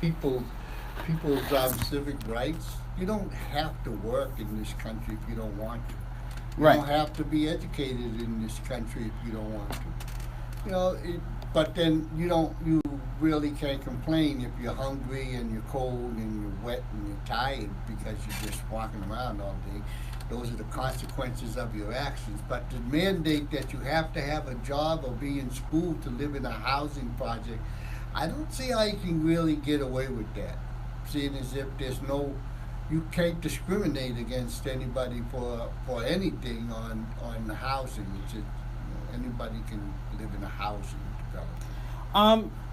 people people's civic rights. You don't have to work in this country if you don't want to. You Right. don't have to be educated in this country if you don't want to. You know, but then you really can't complain if you're hungry and you're cold and you're wet and you're tired because you're just walking around all day. Those are the consequences of your actions. But to mandate that you have to have a job or be in school to live in a housing project, I don't see how you can really get away with that. Seeing as if you can't discriminate against anybody for anything on the housing. It's just, anybody can live in a house and develop.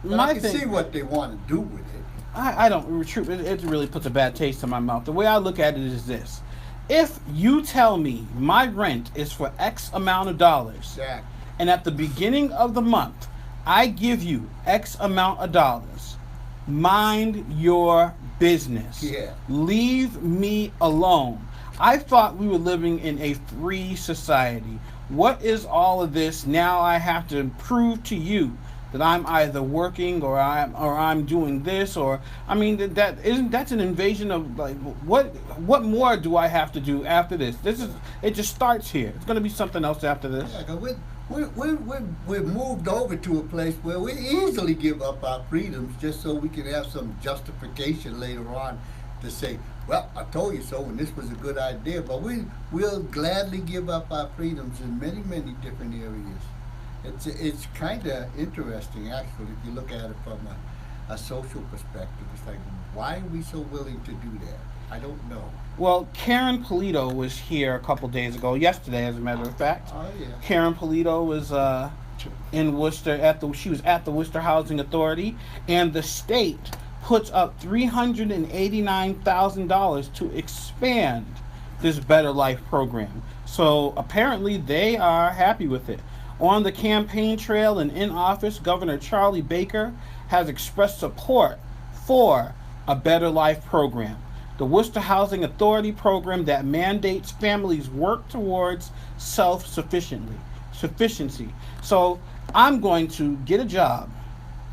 But I My can thing, see what they want to do with it. I don't. It really puts a bad taste in my mouth. The way I look at it is this: if you tell me my rent is for X amount of dollars, Exactly. and at the beginning of the month I give you X amount of dollars, mind your business. Yeah. Leave me alone. I thought we were living in a free society. What is all of this? Now I have to prove to you that I'm either working or I'm doing this, or I mean that's an invasion of, like, what more do I have to do after this? It just starts here. It's going to be something else after this. Yeah, 'cause we're moved over to a place where we easily give up our freedoms just so we can have some justification later on to say, well, I told you so and this was a good idea. But we'll gladly give up our freedoms in many, many different areas. It's kind of interesting, actually, if you look at it from a social perspective. It's like, why are we so willing to do that? I don't know. Well, Karen Polito was here a couple days ago, yesterday, as a matter of fact. Oh, yeah. Karen Polito was in Worcester she was at the Worcester Housing Authority, and the state puts up $389,000 to expand this Better Life program. So apparently they are happy with it. On the campaign trail and in office, Governor Charlie Baker has expressed support for a Better Life program, the Worcester Housing Authority program that mandates families work towards sufficiency. So I'm going to get a job.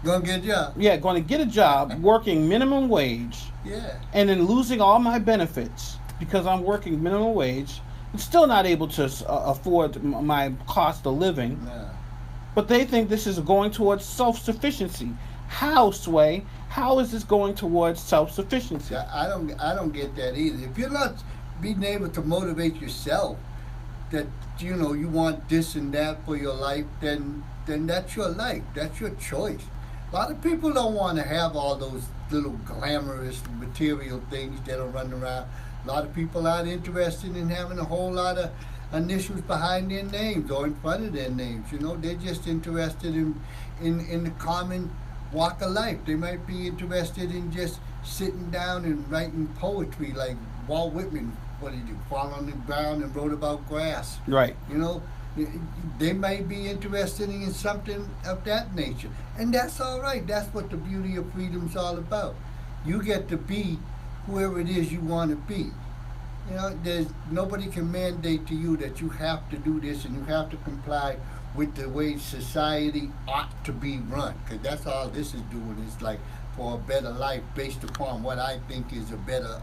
Gonna get a job. Yeah, going to get a job working minimum wage, Yeah. and then losing all my benefits because I'm working minimum wage. I'm still not able to afford my cost of living. No. But they think this is going towards self-sufficiency. How, Sway? How is this going towards self-sufficiency? See, I don't get that either. If you're not being able to motivate yourself that you want this and that for your life, then that's your life. That's your choice. A lot of people don't want to have all those little glamorous material things that are running around. A lot of people aren't interested in having a whole lot of initials behind their names or in front of their names. They're just interested in the common walk of life. They might be interested in just sitting down and writing poetry like Walt Whitman. What did he do? Fall on the ground and wrote about grass. Right. They may be interested in something of that nature. And that's all right. That's what the beauty of freedom's all about. You get to be whoever it is you want to be. There's nobody can mandate to you that you have to do this and you have to comply with the way society ought to be run. Because that's all this is doing, is like for a better life based upon what I think is a better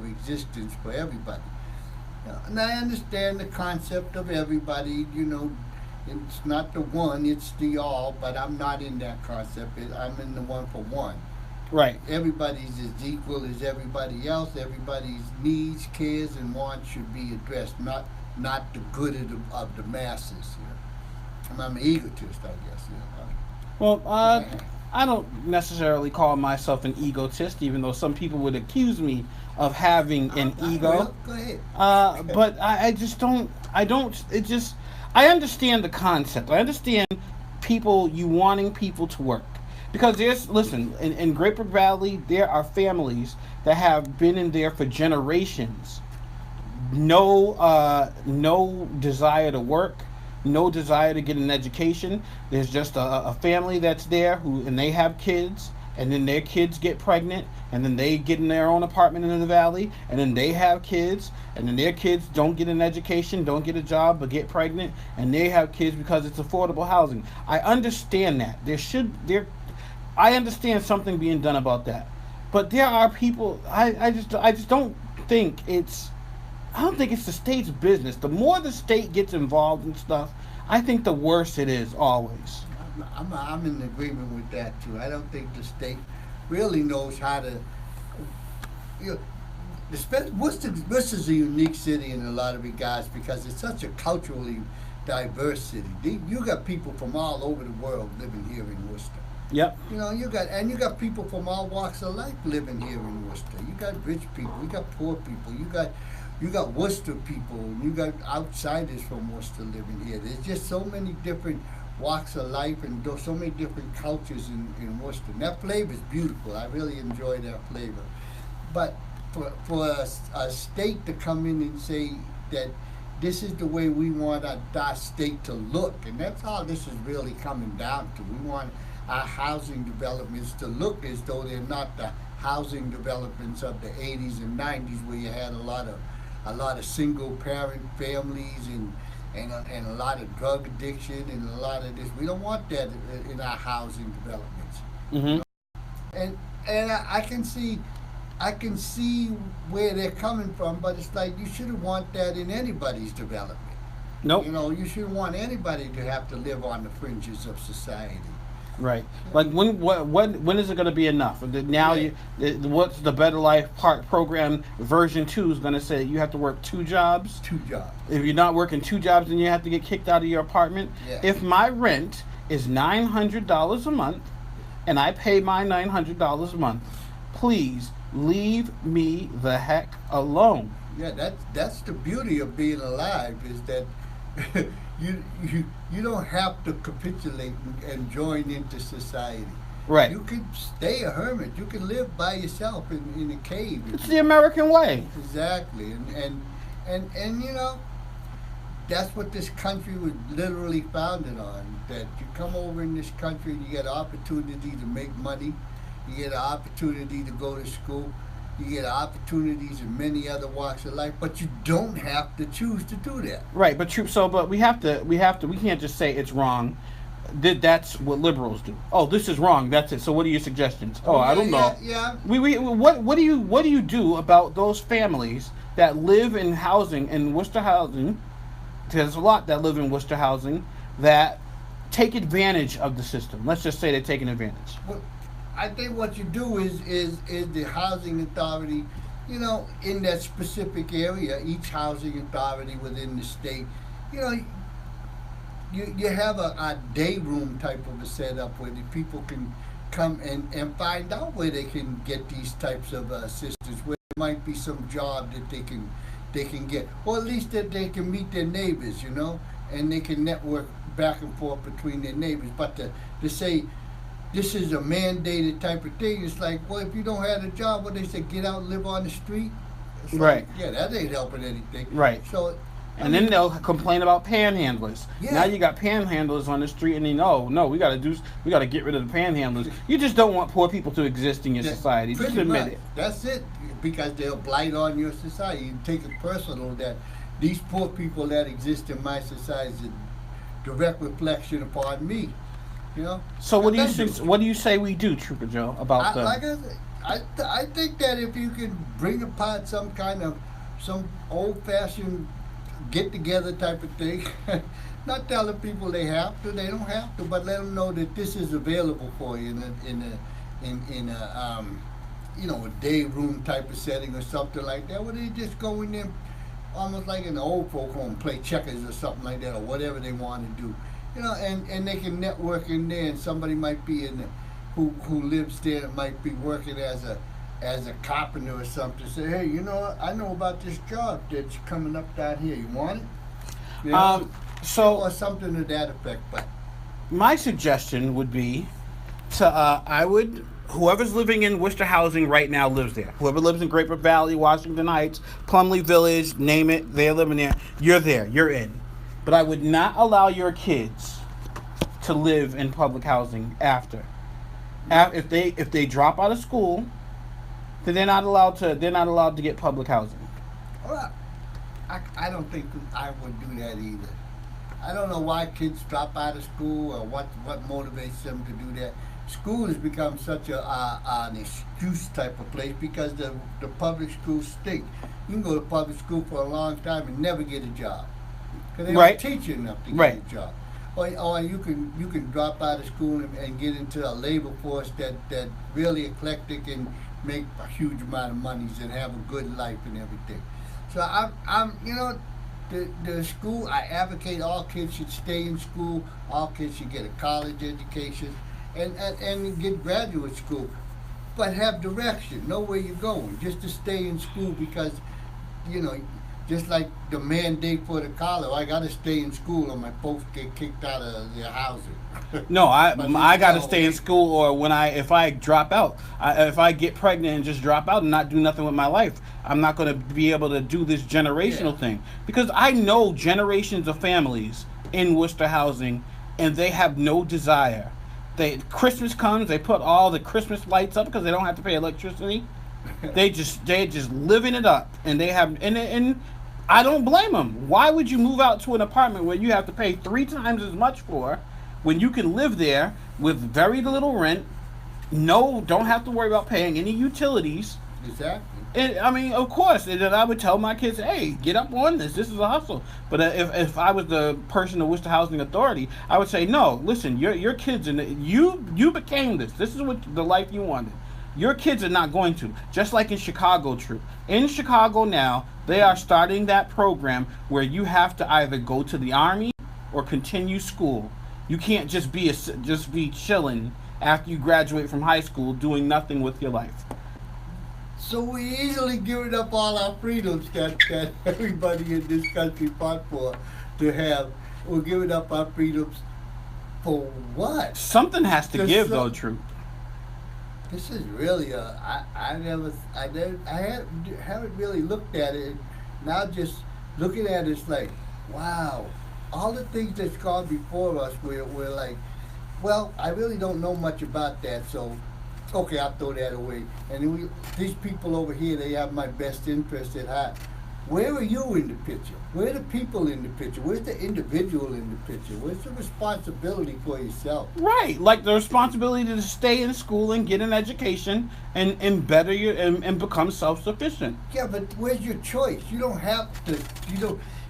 existence for everybody. And I understand the concept of everybody. It's not the one, it's the all. But I'm not in that concept. I'm in the one for one. Right. Everybody's as equal as everybody else. Everybody's needs, cares, and wants should be addressed, not the good of the masses. I'm an egotist, I guess. Well, I don't necessarily call myself an egotist, even though some people would accuse me of having an ego. Well, go ahead. But I just don't. I don't. It just. I understand the concept. I understand you wanting people to work. Because listen, in Great Brook Valley, there are families that have been in there for generations. No desire to work, no desire to get an education. There's just a family that's there and they have kids, and then their kids get pregnant, and then they get in their own apartment in the valley, and then they have kids, and then their kids don't get an education, don't get a job, but get pregnant, and they have kids because it's affordable housing. I understand that. I understand something being done about that. But there are people. I just don't think it's. I don't think it's the state's business. The more the state gets involved in stuff, I think the worse it is always. I'm in agreement with that too. I don't think the state really knows how to. You know, Worcester's a unique city in a lot of regards because it's such a culturally diverse city. You got people from all over the world living here in Worcester. Yep. You got people from all walks of life living here in Worcester. You got rich people, you got poor people, you got Worcester people, and you got outsiders from Worcester living here. There's just so many different walks of life and so many different cultures in Worcester. And that flavor is beautiful. I really enjoy that flavor. But for a state to come in and say that this is the way we want our state to look, and that's all this is really coming down to. We want our housing developments to look as though they're not the housing developments of the 80s and 90s where you had a lot of single parent families and a lot of drug addiction and a lot of this. We don't want that in our housing developments. Mm-hmm. And I can see where they're coming from, but it's like you shouldn't want that in anybody's development. Nope. You shouldn't want anybody to have to live on the fringes of society. Right. Like when is it going to be enough? Now what's the Better Life program version 2 is going to say you have to work 2 jobs. 2 jobs. If you're not working 2 jobs, then you have to get kicked out of your apartment. Yeah. If my rent is $900 a month, and I pay my $900 a month, please leave me the heck alone. Yeah, that's the beauty of being alive is that you don't have to capitulate and join into society. Right. You can stay a hermit. You can live by yourself in a cave. It's the American way. Exactly, and that's what this country was literally founded on. That you come over in this country, you get an opportunity to make money, you get an opportunity to go to school, you get opportunities in many other walks of life, but you don't have to choose to do that. Right, but we can't just say it's wrong. That's what liberals do. Oh, this is wrong. That's it. So what are your suggestions? Oh, I don't know. Yeah. What do you do about those families that live in housing in Worcester housing? There's a lot that live in Worcester housing that take advantage of the system. Let's just say they're taking advantage. Well, I think what you do is the housing authority, in that specific area, each housing authority within the state, you have a day room type of a setup where the people can come and find out where they can get these types of assistance, where there might be some job that they can get, or at least that they can meet their neighbors, and they can network back and forth between their neighbors. But to say this is a mandated type of thing, it's like, well, if you don't have a job, what they say, get out and live on the street? It's right. Like, yeah, that ain't helping anything. Right. So. Then they'll complain about panhandlers. Yeah. Now you got panhandlers on the street, and we got to get rid of the panhandlers. You just don't want poor people to exist in your society. Just admit it. That's it, because they'll blight on your society. You take it personal that these poor people that exist in my society is a direct reflection upon me. So what do you say we do, Trooper Joe, about that? Like I said, I think that if you can bring upon some old-fashioned get-together type of thing, not telling people they don't have to, but let them know that this is available for you in a day room type of setting or something like that, where they just go in there almost like in the old folk home, play checkers or something like that, or whatever they want to do. And they can network in there, and somebody might be who lives there might be working as a carpenter or something. Say, hey, I know about this job that's coming up down here. You want it? Or something to that effect. But my suggestion would be whoever's living in Worcester housing right now lives there. Whoever lives in Great Brook Valley, Washington Heights, Plumley Village, name it, they're living there. You're there. You're in. But I would not allow your kids to live in public housing after. If they drop out of school, then they're not allowed to get public housing. Well, I don't think I would do that either. I don't know why kids drop out of school or what motivates them to do that. school has become such an excuse type of place because the public schools stink. You can go to public school for a long time and never get a job because they Right. don't teach you enough to get Right. a job. Or you can drop out of school and get into a labor force that really eclectic and make a huge amount of monies and have a good life and everything. So I'm the school, I advocate all kids should stay in school, all kids should get a college education and get graduate school, but have direction, know where you're going. Just to stay in school because, just like the mandate for the college, I got to stay in school or my folks get kicked out of their housing. No, I got to No, stay in school, or if I drop out, if I get pregnant and just drop out and not do nothing with my life, I'm not going to be able to do this generational thing, because I know generations of families in Worcester housing, and they have no desire. Christmas comes, they put all the Christmas lights up because they don't have to pay electricity. They just living it up, and they have and I don't blame them. Why would you move out to an apartment where you have to pay 3 times as much for, when you can live there with very little rent? Don't have to worry about paying any utilities. Exactly. And, I mean, of course, and then I would tell my kids, hey, get up on this. This is a hustle. But if I was the person of Worcester Housing Authority, I would say, no, listen, your kids, and you became this. This is what the life you wanted. Your kids are not going to. Just like in Chicago, true. In Chicago now, they are starting that program where you have to either go to the Army or continue school. You can't just be chilling after you graduate from high school doing nothing with your life. So we easily giving up all our freedoms that everybody in this country fought for to have. We're giving up our freedoms for what? Something has to There's give, some- though, true. This is really haven't really looked at it. Now just looking at it's like, wow, all the things that's gone before us, we're like, well, I really don't know much about that, so okay, I'll throw that away. And these people over here, they have my best interest at heart. Where are you in the picture? Where are the people in the picture? Where's the individual in the picture? Where's the responsibility for yourself? Right, like the responsibility to stay in school and get an education and better and become self-sufficient. Yeah, but where's your choice? You don't have to,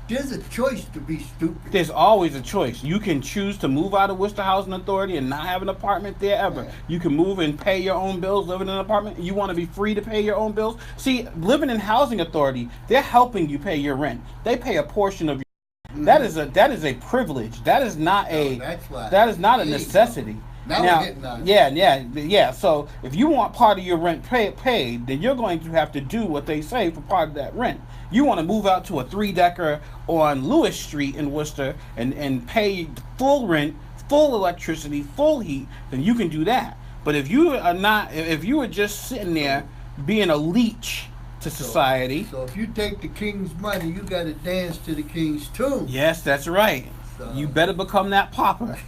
there's a choice to be stupid. There's always a choice. You can choose to move out of Worcester Housing Authority and not have an apartment there ever. Right. You can move and pay your own bills, live in an apartment. You want to be free to pay your own bills. See, living in Housing Authority, they're helping you pay your rent. They pay a portion of your Mhm. that is a privilege. That is not that's why. that is not a There you go. necessity. Now we're hitting on it. Yeah. So if you want part of your rent paid, then you're going to have to do what they say for part of that rent. You want to move out to a 3-decker on Lewis Street in Worcester and pay full rent, full electricity, full heat, then you can do that. But if you are just sitting there being a leech to society. So if you take the king's money, you got to dance to the king's tune. Yes, that's right. So- You better become that pauper.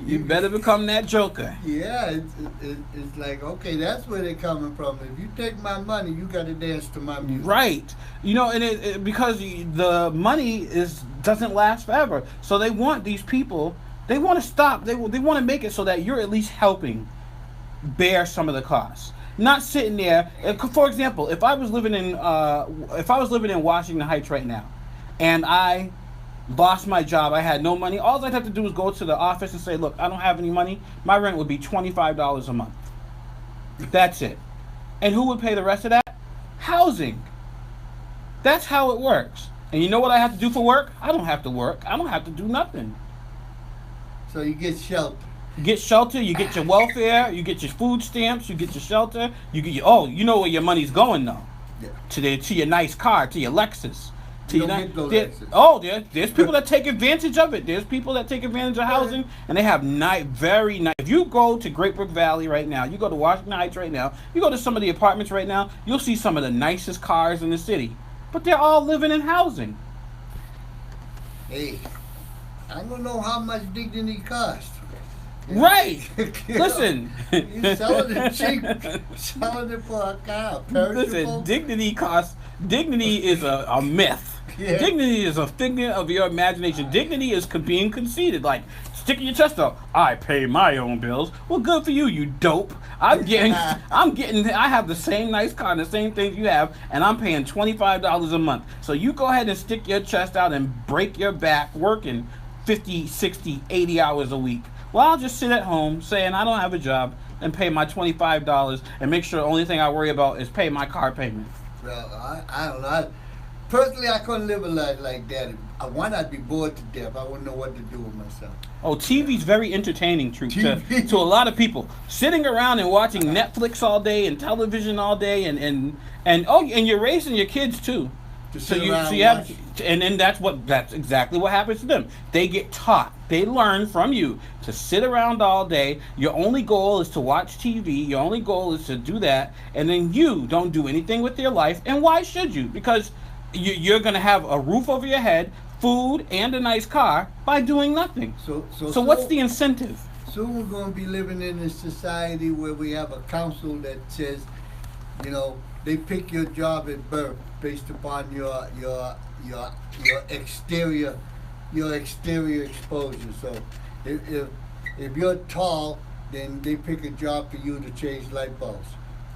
You better become that joker. Yeah, it's like, okay, that's where they're coming from. If you take my money, you got to dance to my music. Right. And because the money doesn't last forever. So they want these people, they want to stop. They want to make it so that you're at least helping bear some of the costs. Not sitting there. For example, if I was living in Washington Heights right now, and I lost my job, I had no money, all I'd have to do is go to the office and say, look, I don't have any money. My rent would be $25 a month. That's it. And who would pay the rest of that? Housing. That's how it works. And you know what I have to do for work? I don't have to work. I don't have to do nothing. So you get shelter. You get shelter, you get your welfare, you get your food stamps, you get your shelter, you get your, you know where your money's going though. Yeah. To your nice car, to your Lexus. You don't get those Lexus. There's people that take advantage of it. There's people that take advantage of housing, and they have very nice. If you go to Great Brook Valley right now, you go to Washington Heights right now, you go to some of the apartments right now, you'll see some of the nicest cars in the city. But they're all living in housing. Hey, I don't know how much dignity costs. Right. You know, Listen. you selling it cheap, selling it for a cow. Listen, dignity is a myth. Yeah. Dignity is a figment of your imagination. Dignity is being conceited. Like, sticking your chest out. I pay my own bills. Well, good for you, you dope. I have the same nice car and the same things you have, and I'm paying $25 a month. So you go ahead and stick your chest out and break your back working 50, 60, 80 hours a week. Well, I'll just sit at home saying I don't have a job and pay my $25 and make sure the only thing I worry about is pay my car payment. Well, I don't know. Personally, I couldn't live a life like that. One, I'd be bored to death. I wouldn't know what to do with myself. Oh, TV's very entertaining, Troop, TV. to a lot of people. Sitting around and watching Netflix all day and television all day, and you're raising your kids too. So you have, and then that's exactly what happens to them. They get taught, they learn from you to sit around all day. Your only goal is to watch TV. Your only goal is to do that, and then you don't do anything with your life. And why should you? Because you're going to have a roof over your head, food, and a nice car by doing nothing. So what's the incentive? Soon we're going to be living in a society where we have a council that says, they pick your job at birth based upon your exterior exposure. So if you're tall, then they pick a job for you to change light bulbs.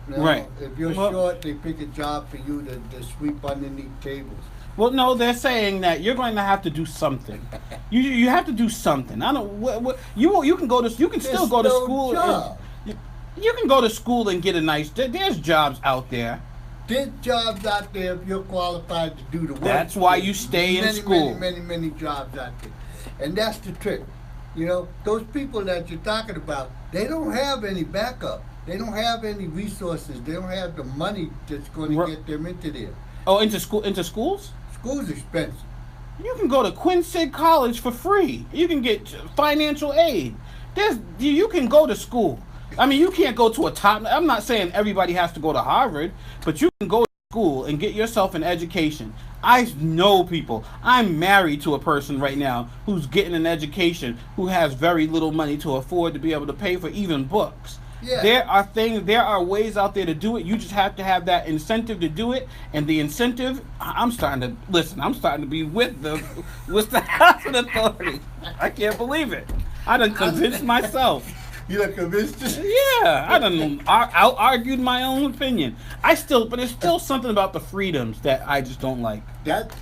Right. If you're short, they pick a job for you to sweep underneath tables. Well, no, they're saying that you're going to have to do something. You have to do something. I don't. You can go to. You can still go to school. Job. You can go to school and get a nice. There's jobs out there. There's jobs out there if you're qualified to do the work. That's why you stay in school. Many jobs out there, and that's the trick. Those people that you're talking about, they don't have any backup. They don't have any resources. They don't have the money that's going to get them into there. Oh, into schools? School's expensive. You can go to Quincy College for free. You can get financial aid. You can go to school. I mean, you can't go to a top. I'm not saying everybody has to go to Harvard, but you can go to school and get yourself an education. I know people. I'm married to a person right now who's getting an education, who has very little money to afford to be able to pay for even books. Yeah. There are ways out there to do it. You just have to have that incentive to do it. And the incentive, I'm starting to be with the housing authority. I can't believe it. I done convinced myself. You done convinced us? Yeah, I done out-argued my own opinion. But there's still something about the freedoms that I just don't like. That's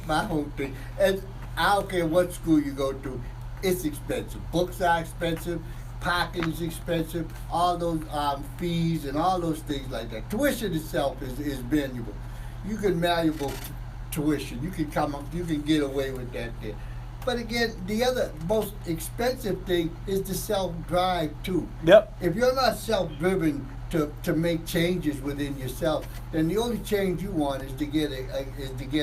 my whole thing. And I don't care what school you go to, it's expensive. Books are expensive. Parking is expensive, all those fees and all those things like that. Tuition itself is valuable. You can malleable tuition. You can get away with that there. But again, the other most expensive thing is the self-drive too. Yep. If you're not self-driven to make changes within yourself, then the only change you want is to get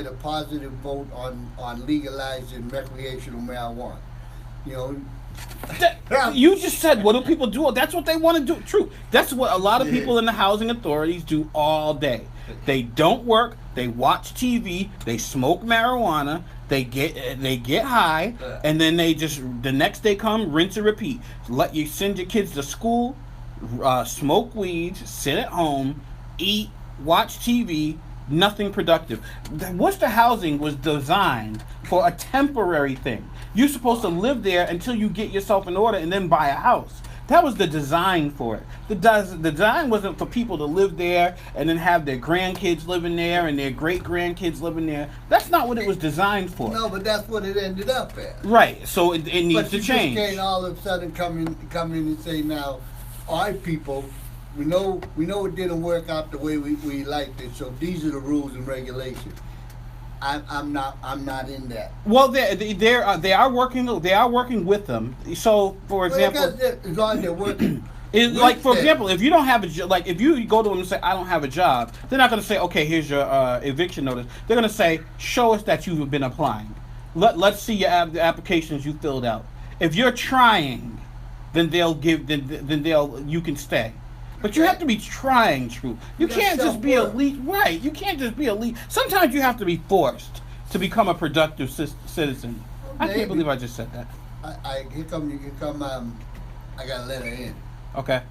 a positive vote on legalizing recreational marijuana. You just said, what do people do? That's what they want to do. True. That's what a lot of people in the housing authorities do all day. They don't work. They watch TV. They smoke marijuana. They get high, and then the next day come, rinse and repeat. Let you send your kids to school, smoke weed, sit at home, eat, watch TV. Nothing productive. Worcester housing was designed for a temporary thing. You're supposed to live there until you get yourself in order and then buy a house. That was the design for it. The design wasn't for people to live there and then have their grandkids living there and their great-grandkids living there. That's not what it was designed for. No, but that's what it ended up at. Right, so it needs to change. But you just can't all of a sudden come in and say, now, all right, people, we know it didn't work out the way we liked it, so these are the rules and regulations. I'm not in that. Well, they are working with them. So, for example, as long as they're working. For example, if you don't have a job, like if you go to them and say, I don't have a job, they're not going to say, okay, here's your eviction notice. They're going to say, show us that you've been applying. Let's see your the applications you filled out. If you're trying, then you can stay. But you have to be trying, True. You can't just be elite. Right. You can't just be elite. Sometimes you have to be forced to become a productive citizen. I can't believe I just said that. Here come, I got a letter in. Okay.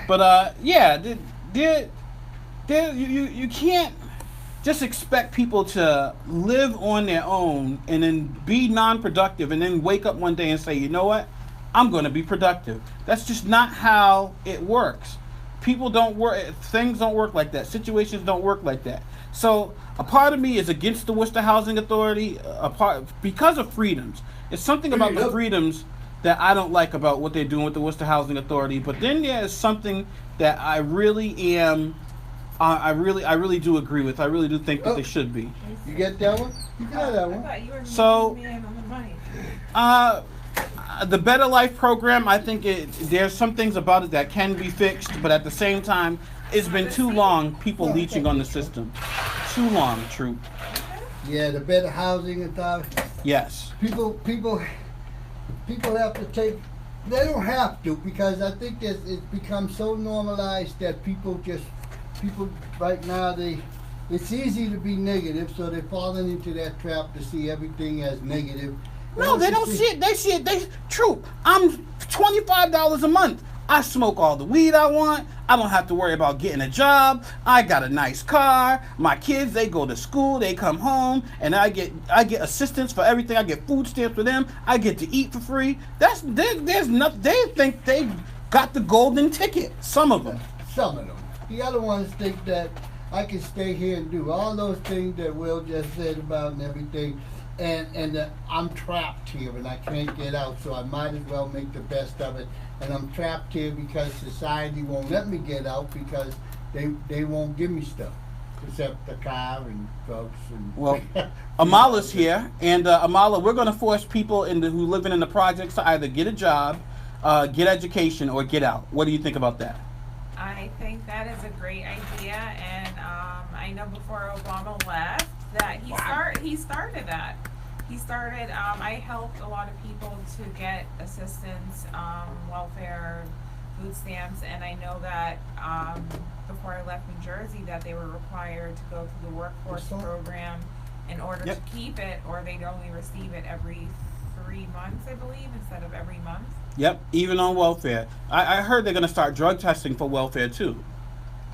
But, you can't just expect people to live on their own and then be non-productive and then wake up one day and say, you know what, I'm going to be productive. That's just not how it works. People don't work, things don't work like that. Situations don't work like that. So a part of me is against the Worcester Housing Authority, because of freedoms. It's something about the freedoms that I don't like about what they're doing with the Worcester Housing Authority. But then there is something that I really am, I really do agree with. I really do think that they should be. You get that one? You got that one. I thought you were So, man on the money. The Better Life program, I think there's some things about it that can be fixed, but at the same time, it's been too long people leeching on the system. Too long, Troop. Yeah, the Better Housing Authority. Yes. People have to take. They don't have to, because I think it's become so normalized that people right now, it's easy to be negative, so they're falling into that trap to see everything as negative. No, they don't see it. They see it. True. I'm $25 a month. I smoke all the weed I want. I don't have to worry about getting a job. I got a nice car. My kids, they go to school. They come home, and I get assistance for everything. I get food stamps for them. I get to eat for free. There's nothing. They think they got the golden ticket. Some of them. Some of them. The other ones think that I can stay here and do all those things that Will just said about and everything. And I'm trapped here and I can't get out, so I might as well make the best of it. And I'm trapped here because society won't let me get out, because they won't give me stuff except the car and drugs and. Well, Amala's here, and Amala, we're going to force people who living in the projects to either get a job, get education, or get out. What do you think about that? I think that is a great idea, and I know before Obama left that he started that. He started. I helped a lot of people to get assistance, welfare, food stamps, and I know that before I left New Jersey that they were required to go through the workforce program in order to keep it, or they'd only receive it every 3 months, I believe, instead of every month. Yep, even on welfare. I heard they're going to start drug testing for welfare too,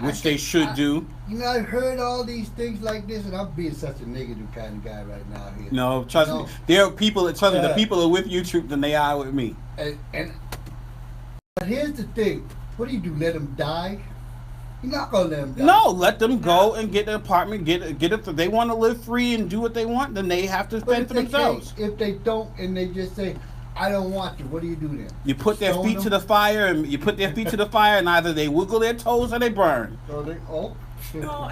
which they should do. You know, I've heard all these things like this, and I'm being such a negative kind of guy right now here. No, trust me. There are people that trust me. The people are with you, Troop, than they are with me. But here's the thing: what do? Let them die? You're not gonna let them die. No, let them go and get an apartment. Get it. If they want to live free and do what they want, then they have to fend for themselves. If they don't, and they just say, I don't want to, what do you do then? You put their feet to the fire, and and either they wiggle their toes or they burn. So they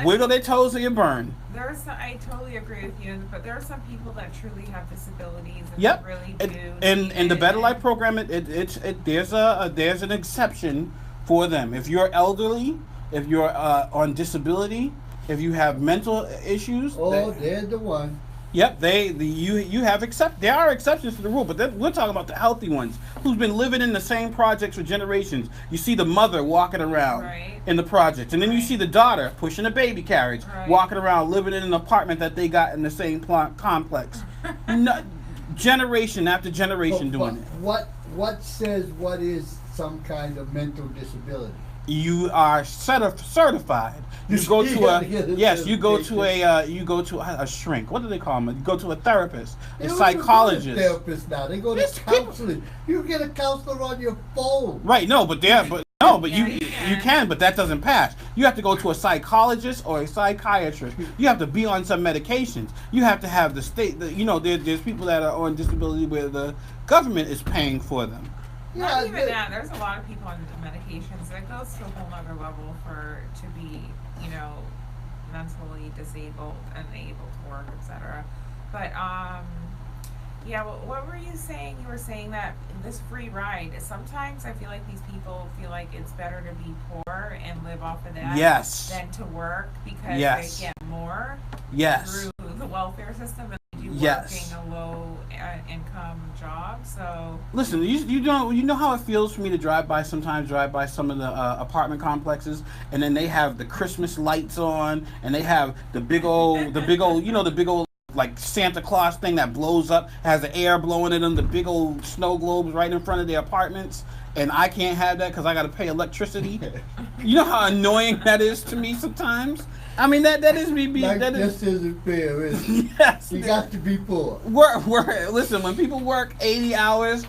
Wiggle their toes or you burn. I totally agree with you, but there are some people that truly have disabilities and Yep. really do. And the Better Life program, there's an exception for them. If you're elderly, if you're on disability, if you have mental issues. Oh, they're the one. Yep, you have there are exceptions to the rule, but we're talking about the healthy ones who's been living in the same projects for generations. You see the mother walking around in the project, and then you see the daughter pushing a baby carriage, walking around living in an apartment that they got in the same complex. Generation after generation doing it. What says what is some kind of mental disability? You are certified. You go to a shrink. What do they call them? You go to a therapist, a psychologist. Therapists now, they go to counseling. You get a counselor on your phone. Right? No, but you can, but that doesn't pass. You have to go to a psychologist or a psychiatrist. You have to be on some medications. You have to have the state. There's people that are on disability where the government is paying for them. Not even that. There's a lot of people on medications that goes to a whole other level to be, mentally disabled and able to work, etc. But what were you saying? You were saying that this free ride. Sometimes I feel like these people feel like it's better to be poor and live off of that than to work because they get more through the welfare system. Working a low income job, so listen. You know how it feels for me to drive by some of the apartment complexes, and then they have the Christmas lights on, and they have the big old like Santa Claus thing that blows up, has the air blowing in them, the big old snow globes right in front of their apartments, and I can't have that because I got to pay electricity. You know how annoying that is to me sometimes. I mean, that is me being. Like, That is, this isn't fair, is it? yes. You got to be poor. Work. Listen, when people work 80 hours,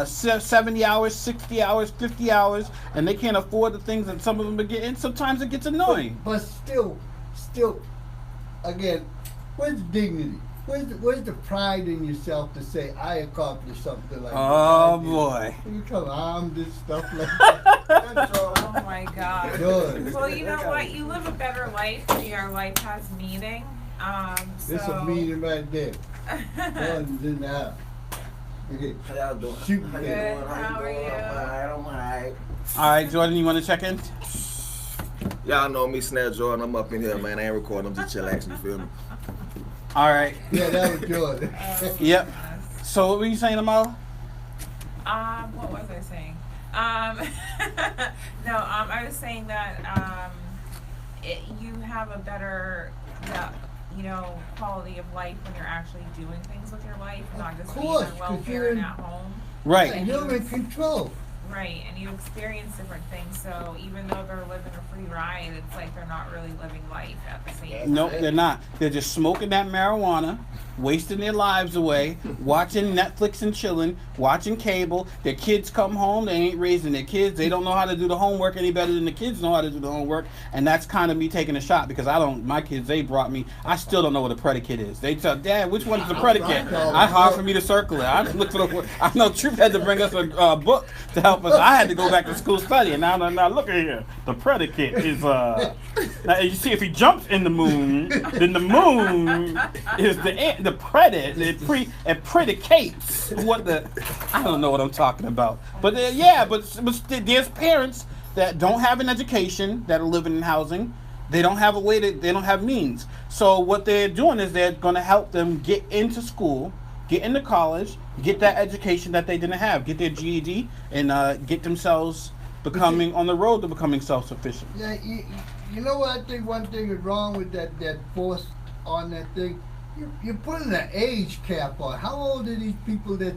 70 hours, 60 hours, 50 hours, and they can't afford the things that some of them are getting, sometimes it gets annoying. But still, again, where's the dignity? Where's the pride in yourself to say, I accomplished something like Oh, that? boy. You come on, this stuff like that. That's all. Oh my God. Good. Well, you know what? You live a better life when your life has meaning. There's a meaning right there. One's in the house. Okay. How y'all doing? Shoot. How you Good. doing? How are you? I'm alright. All right, Jordan, you want to check in? Y'all know me, Snare Jordan. I'm up in here, man. I ain't recording. I'm just chillaxing. You feel me? All right. Yeah, that was Jordan. Yep. Goodness. So what were you saying, Amala? What was I saying? No, I was saying that you have a better, quality of life when you're actually doing things with your life, not just being course, on 'cause welfare you're and in- at home. Right. You're in control. Right, and you experience different things. So even though they're living a free ride, it's like they're not really living life at the same time. Nope, they're not. They're just smoking that marijuana, wasting their lives away, watching Netflix and chilling, watching cable. Their kids come home, they ain't raising their kids. They don't know how to do the homework any better than the kids know how to do the homework. And that's kind of me taking a shot because my kids, they brought me, I still don't know what a predicate is. They tell, Dad, which one's the predicate? It's hard for me to circle it. I just look for the, I know Truth had to bring us a book to help us. I had to go back to school study. And now look at here. The predicate is, now you see if he jumps in the moon, then the moon is the predicate. It predicates what the, I don't know what I'm talking about. But but there's parents that don't have an education that are living in housing. They don't have they don't have means. So what they're doing is they're going to help them get into school, get into college, get that education that they didn't have, get their GED, and get themselves becoming on the road to becoming self-sufficient. Yeah, you know what I think one thing is wrong with that force on that thing? You're putting an age cap on. How old are these people that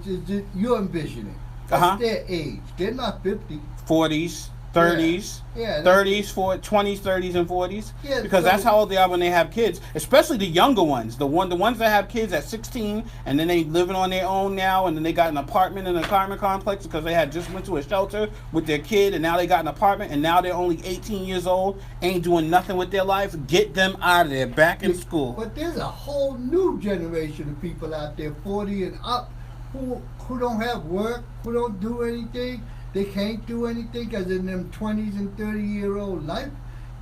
you're envisioning? What's their age? They're not 50. 40s, 30s, Yeah, 30s, 20s, 30s, and 40s. Yeah, Because so- that's how old they are when they have kids. Especially the younger ones, the ones that have kids at 16, and then they living on their own now, and then they got an apartment in an apartment complex because they had just went to a shelter with their kid, and now they got an apartment, and now they're only 18 years old, ain't doing nothing with their life. Get them out of there, back in school. But there's a whole new generation of people out there, 40 and up, who don't have work, who don't do anything. They can't do anything because in them 20s and 30-year-old life,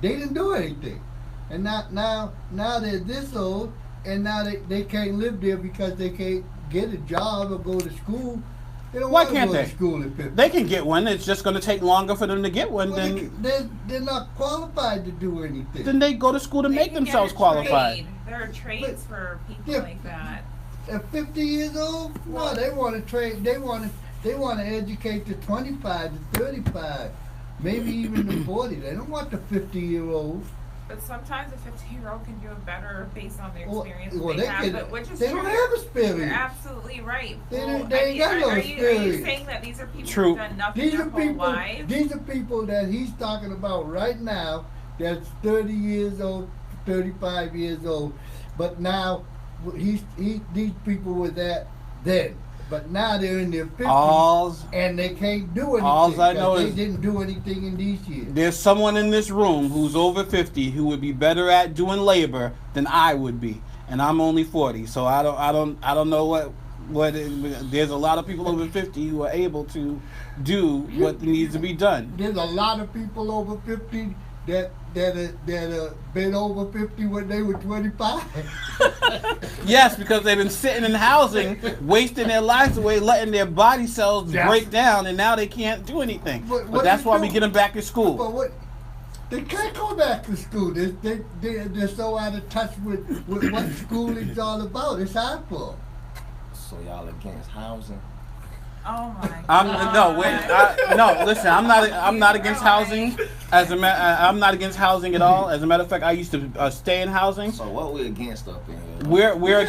they didn't do anything. And now they're this old, and now they can't live there because they can't get a job or go to school. They don't Why want to can't go they? to school at 50. They can get one. It's just going to take longer for them to get one. Well, Then they're not qualified to do anything. then they go to school to They make can get themselves a qualified. trade. There are trades for people Yeah. like that. At 50 years old, no, they want to train. They want to educate the 25 to 35, maybe even the 40. They don't want the 50-year-old. But sometimes a 15-year-old can do it better based on the Well, experience well, they they have, can- but which is they true. don't have You're experience. absolutely right. They Well, ain't got no are you experience. saying that these are people True. who've done nothing These their are whole people. lives? These are people that he's talking about right now. That's 30 years old, 35 years old. But now these people were that then. But now they're in their 50s and they can't do anything. Alls I know 'cause is- they didn't do anything in these years. There's someone in this room who's over 50 who would be better at doing labor than I would be, and I'm only 40. So I don't know what there's a lot of people over 50 who are able to do what needs to be done. There's a lot of people over 50 that been over 50 when they were 25. Yes, because they've been sitting in housing, wasting their lives away, letting their body cells Yes. break down, and now they can't do anything. But But what that's you why do- we get them back in school. But what? They can't go back to school. They're so out of touch with what school is all about. It's our fault. So y'all against housing? Oh my God. No. Listen, I'm not against housing. I'm not against housing at all. As a matter of fact, I used to stay in housing. So what we against up in here? We're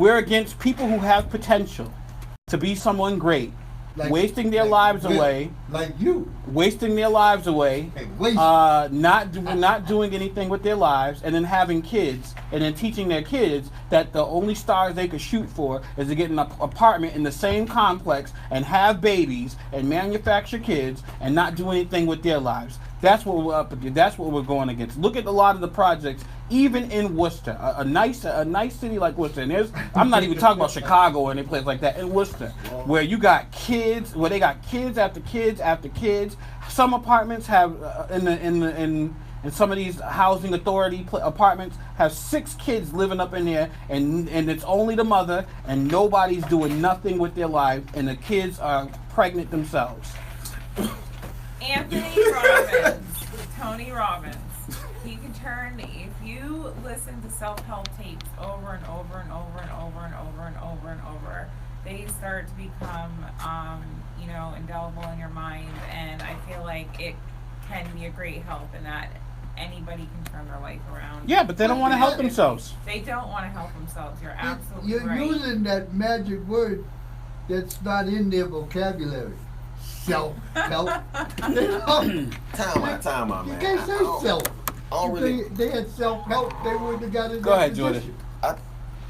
Yeah, against people who have potential to be someone great, wasting their like lives Will, away, like you. wasting their lives away, Hey, waste. not doing anything with their lives, and then having kids, and then teaching their kids that the only stars they could shoot for is to get an apartment in the same complex and have babies and manufacture kids and not do anything with their lives. That's what we're up against. That's what we're going against. Look at a lot of the projects, even in Worcester, a nice city like Worcester. And I'm not even talking about Chicago or any place like that. In Worcester, where you got kids, where they got kids after kids after kids. Some apartments have in some of these housing authority apartments have 6 kids living up in there, and it's only the mother, and nobody's doing nothing with their life, and the kids are pregnant themselves. Anthony Robbins, Tony Robbins. He can turn, if you listen to self-help tapes over and over and over and over and over and over and over, they start to become, indelible in your mind, and I feel like it can be a great help in that anybody can turn their life around. Yeah, but they don't want to help themselves. They don't want to help themselves. You're absolutely You're right. using that magic word that's not in their vocabulary. Self-help. Time out, You man. can't say self. I don't really. They had self-help, they wouldn't have got in Go that ahead, position. Jordan.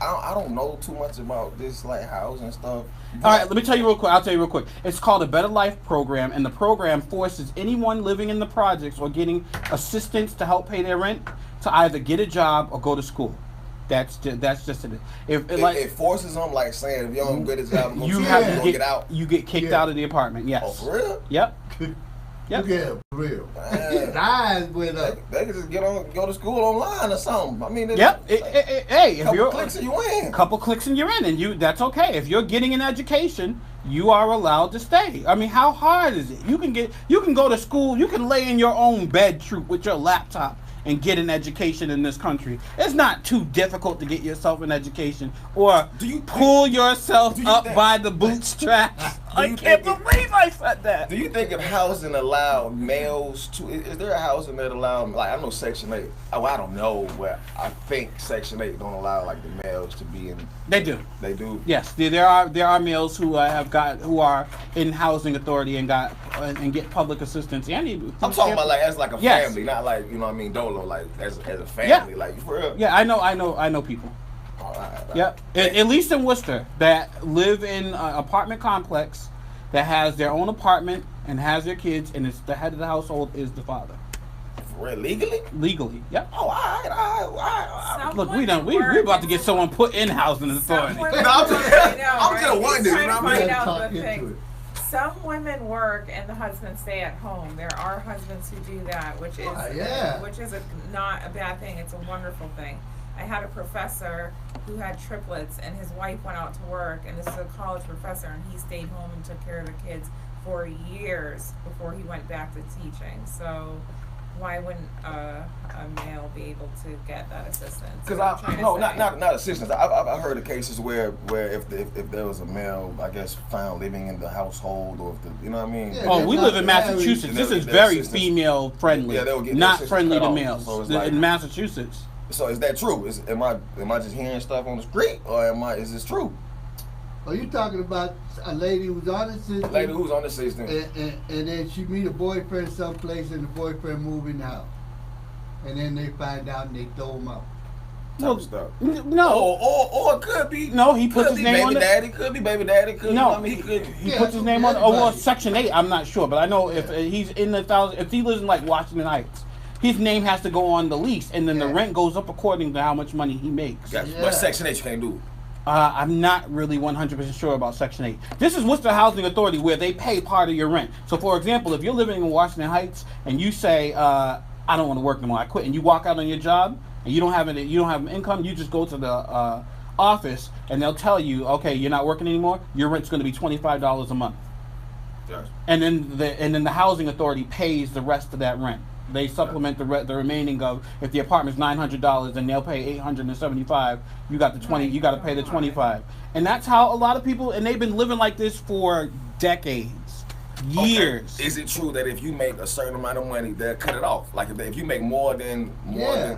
I don't know too much about this like housing stuff. All right, let me tell you real quick. I'll tell you real quick. It's called a Better Life Program, and the program forces anyone living in the projects or getting assistance to help pay their rent to either get a job or go to school. That's just it. It forces them, like saying, if you don't get a job, you you have gonna to get out. You get kicked out of the apartment. Yes. Oh, for real? Yep. Yep. Yeah, for real. Man. His eyes went up. They could just go to school online or something. I mean, Yep. Hey, if you're clicks and you in. couple clicks and you're in, and that's okay. If you're getting an education, you are allowed to stay. I mean, how hard is it? You can go to school. You can lay in your own bed, troop, with your laptop and get an education in this country. It's not too difficult to get yourself an education or pull yourself up by the bootstraps. I can't believe I said that. Do you think if housing allowed males to, is there a housing that allow, like I know Section 8, I don't know, but I think Section 8 don't allow like the males to be in. They do. They do? Yes, there are males who who are in housing authority and get public assistance. And I'm talking about like as like a Yes. family, not like, you know what I mean, dolo, like as a family, Yeah. like for real. Yeah, I know people. All right. Yep. At least in Worcester, that live in an apartment complex that has their own apartment and has their kids, and it's the head of the household is the father. For real, legally? Legally. Yep. Oh, all right. Some Look, women we work about to and get someone put in housing authority. Some women No, I'm work, just- I know, I'm just right? wondering, He's you know trying what I to mean? find out Talk the into things. it. Some women work and the husbands stay at home. There are husbands who do that, which is yeah. not a bad thing. It's a wonderful thing. I had a professor who had triplets, and his wife went out to work, and this is a college professor, and he stayed home and took care of the kids for years before he went back to teaching. So why wouldn't a male be able to get that assistance? Because No, not assistance. I've heard of cases where if there was a male, I guess, found living in the household, or if the, you know what I mean. Yeah. Oh, we live in Married. Massachusetts. This is They're very assistants. female friendly, Yeah, they'll get their not assistants friendly cut to off. males. So it's like- In Massachusetts. So is that true? Am I just hearing stuff on the street, or is this true? Are you talking about a lady who's on the system? A lady who's on the system. And then she meet a boyfriend someplace, and the boyfriend move in the house. And then they find out and they throw him out. No, Stuff. no, Or it could be. No, he puts could his be name baby on it. daddy. Could be baby daddy. Could No, I mean, he could. he Yeah, puts his name on. yeah, Oh well, everybody. Section 8. I'm not sure, but I know if he's in the thousand, if he lives in like Washington Heights, his name has to go on the lease, and then the Yeah. rent goes up according to how much money he makes. Gotcha. Yeah. But Section 8 you can't do. I'm not really 100% sure about Section 8. This is Worcester Housing Authority, where they pay part of your rent. So, for example, if you're living in Washington Heights and you say, "I don't want to work anymore, I quit," and you walk out on your job and you don't have an income, you just go to the office and they'll tell you, "Okay, you're not working anymore. Your rent's going to be $25 a month," Gotcha. and then the housing authority pays the rest of that rent. They supplement the remaining of, if the apartment's $900, then they'll pay $875. You got the 20. You got to pay the 25, and that's how a lot of people. And they've been living like this for decades. Years. Okay. Is it true that if you make a certain amount of money, they'll cut it off? Like if you make more than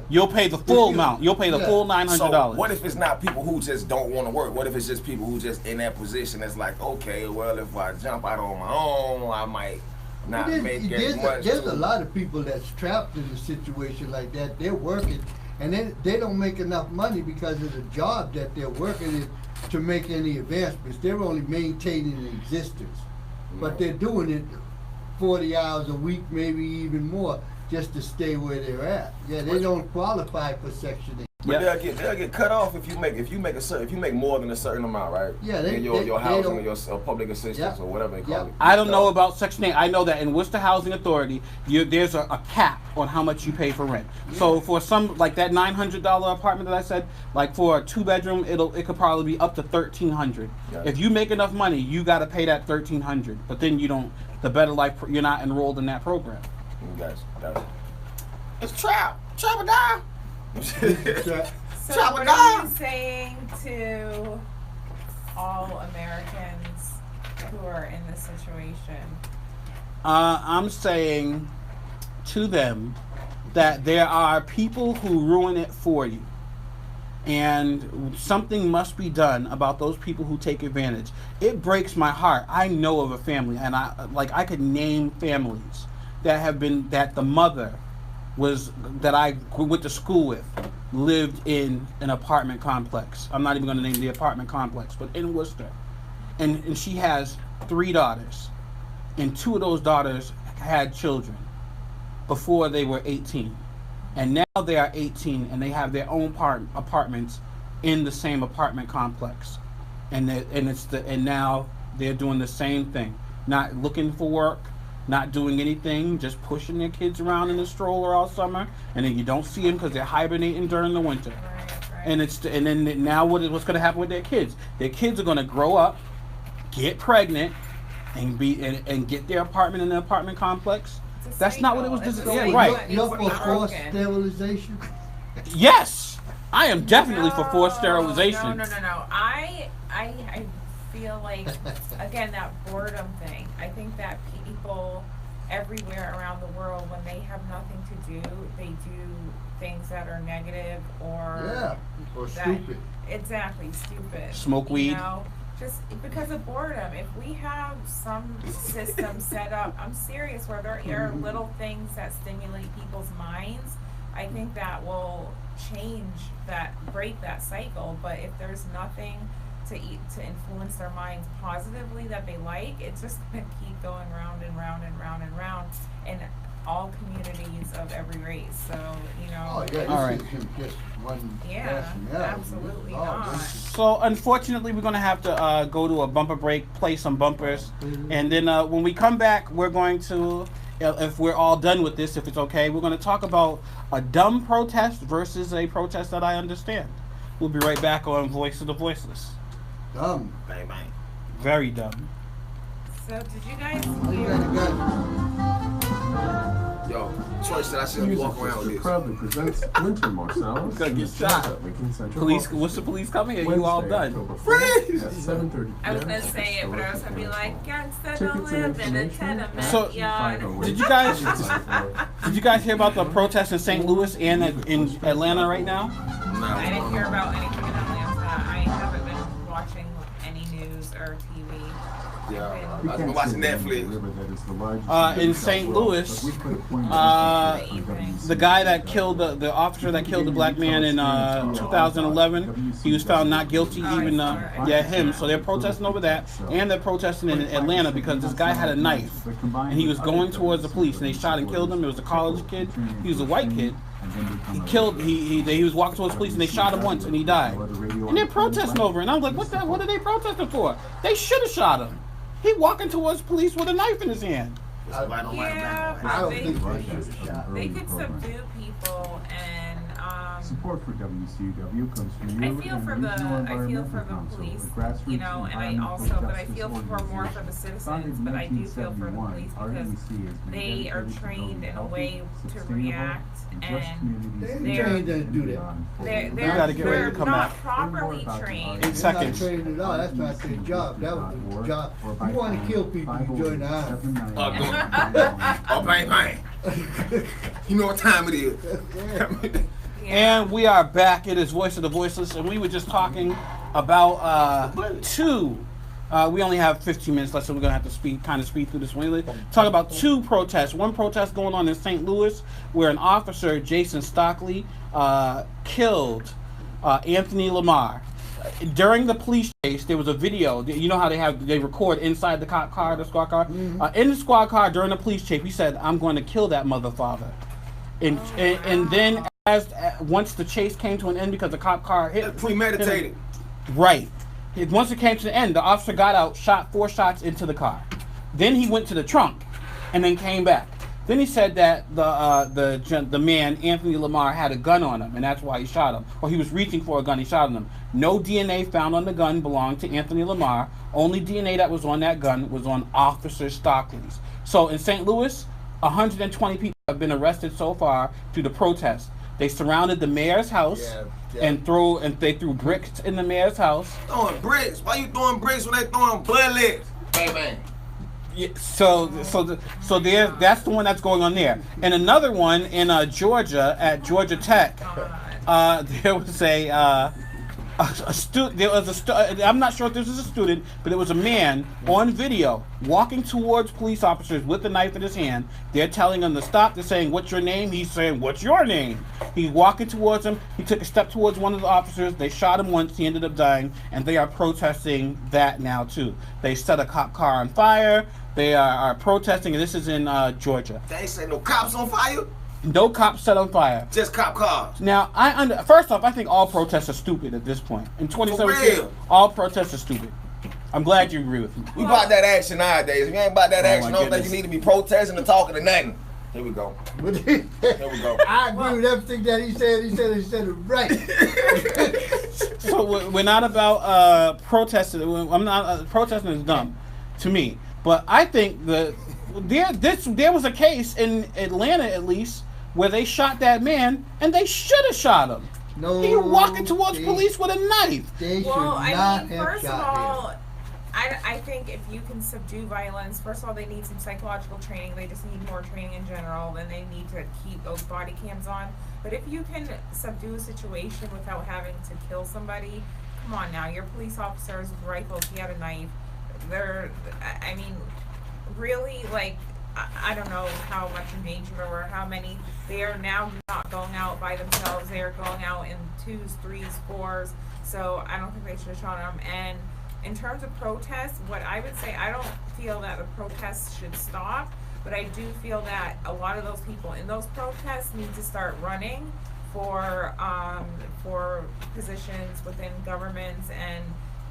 you'll pay the full amount. You'll pay the full $900. So what if it's not people who just don't want to work? What if it's just people who just in that position that's like, okay, well, if I jump out on my own, I might not make as much. There's a lot of people that's trapped in a situation like that. They're working, and they don't make enough money because of the job that they're working in to make any advancements. They're only maintaining an existence. But they're doing it 40 hours a week, maybe even more, just to stay where they're at. Yeah, they don't qualify for Section 8. But they'll get cut off if you make more than a certain amount, right? Yeah, your housing or your public assistance or whatever they call it. I don't know about Section 8. I know that in Worcester Housing Authority, there's a cap on how much you pay for rent. Yeah. So for some, like that $900 apartment that I said, like for a 2-bedroom, it could probably be up to $1,300. Yeah. If you make enough money, you got to pay that $1,300. But then you don't. The Better Life, you're not enrolled in that program. Guys, it's trap or die. So what are you saying to all Americans who are in this situation? I'm saying to them that there are people who ruin it for you. And something must be done about those people who take advantage. It breaks my heart. I know of a family, and I could name families that the mother that I went to school with lived in an apartment complex. I'm not even going to name the apartment complex, but in Worcester. And she has 3 daughters. And 2 of those daughters had children before they were 18. And now they are 18 and they have their own apartments in the same apartment complex. And now they're doing the same thing. Not looking for work, not doing anything, just pushing their kids around in a stroller all summer, and then you don't see them because they're hibernating during the winter. Right. And then now what's going to happen with their kids? Their kids are going to grow up, get pregnant, and get their apartment in the apartment complex. That's not what it was designed. Yeah, right. You're for forced sterilization? Yes, I am definitely for forced sterilization. No. I feel like, again, that boredom thing. I think that people everywhere around the world, when they have nothing to do, they do things that are negative or stupid. Exactly, stupid. Smoke weed. You know, just because of boredom. If we have some system set up, I'm serious, where there are little things that stimulate people's minds, I think that will break that cycle. But if there's nothing to influence their minds positively that they like, it's just gonna keep going round and round and round and round in all communities of every race. So, you know. Oh, yeah, all right. Just one person. Absolutely not. So unfortunately, we're gonna have to go to a bumper break, play some bumpers, and then when we come back, we're going to, if we're all done with this, if it's okay, we're going to talk about a dumb protest versus a protest that I understand. We'll be right back on Voice of the Voiceless. Dumb. Bang, bang. Very dumb. So did you guys Yo, Choice said I should walk around with this. Proudly presents Winter Marsalis. Gonna get shot. Police, what's the police coming? Are you all done? Freeze! At 7:30. I was gonna say it, but I was gonna be like, gangsta don't live in a tenement So, yard. Did you guys hear about the protests in St. Louis and in Atlanta right now? No. I didn't hear about anything in Atlanta. I haven't been watching any news or TV. Yeah, I've been watching Netflix. In St. Louis, the guy that killed the officer that killed the black man in 2011, he was found not guilty. Him. So they're protesting over that, and they're protesting in Atlanta because this guy had a knife and he was going towards the police, and they shot and killed him. It was a college kid. He was a white kid. He was walking towards the police and they shot him once and he died. And they're protesting over it. And I was like, what are they protesting for? They should have shot him. He walking towards police with a knife in his hand. Yeah, I don't think they should have shot. They could subdue people and Support for WCW comes from you I feel and for Regional I feel Environmental for the Council, police, the grassroots you know, and I environmental also, but I justice feel for more for the organization. citizens, Founded in but I do feel for the 1971, police because REC has been they are dedicated to trained building in a healthy, way to sustainable, react, and just and communities They ain't in trained to and do that. beyond for they're the- We gotta get ready to come not back. properly Learn more about the trained. In They're seconds. not trained at all. That's not their job. That was the job. You want to kill people, you join the army. Oh, bang, bang. You know what time it is. Yeah. And we are back. It is Voice of the Voiceless, and we were just talking about two. We only have 15 minutes left, so we're gonna have to speed through this one. Talk about two protests. One protest going on in St. Louis, where an officer, Jason Stockley, killed Anthony Lamar. During the police chase, there was a video. You know how they record inside the cop car, the squad car. In the squad car during the police chase, he said, "I'm going to kill that motherfather." And then once the chase came to an end because the cop car hit Premeditated. right. Once it came to the end, the officer got out, shot 4 shots into the car. Then he went to the trunk, and then came back. Then he said that the man Anthony Lamar had a gun on him, and that's why he shot him. Or he was reaching for a gun, he shot him. No DNA found on the gun belonged to Anthony Lamar. Only DNA that was on that gun was on Officer Stockley's. So in St. Louis, 120 people have been arrested so far through the protest. They surrounded the mayor's house and they threw bricks in the mayor's house. Throwing bricks? Why you throwing bricks when they throwing bullets? Bang, bang. Yeah, so that's the one that's going on there. And another one in Georgia at Georgia Tech, there was a student. I'm not sure if this was a student, but it was a man on video walking towards police officers with a knife in his hand. They're telling him to stop. They're saying, "What's your name?" He's saying, "What's your name?" He's walking towards them. He took a step towards one of the officers. They shot him once. He ended up dying, and they are protesting that now too. They set a cop car on fire. They are protesting, and this is in Georgia. They ain't say no cops on fire. No cops set on fire. Just cop cars. Now, first off, I think all protests are stupid at this point. In 2017, real. all protests are stupid. I'm glad you agree with me. We about that action nowadays. If you ain't about that Oh, action, my I don't think goodness. you need to be protesting or talking or nothing. Here we go. Here we go. I agree with everything that he said. He said it right. So we're not about protesting. I'm not protesting is dumb to me. But I think there was a case in Atlanta at least where they shot that man and they should have shot him. No, He was walking towards they- police with a knife. They should Well, I not mean, have first of shot all, him. I think if you can subdue violence, first of all, they need some psychological training. They just need more training in general. Then they need to keep those body cams on. But if you can subdue a situation without having to kill somebody, come on now. Your police officers with rifles, he had a knife. I mean, really, like, I don't know how much in danger there were, how many. They are now not going out by themselves. They are going out in 2s, 3s, 4s. So I don't think they should have shot him. And in terms of protests, what I would say, I don't feel that the protests should stop, but I do feel that a lot of those people in those protests need to start running for positions within governments and,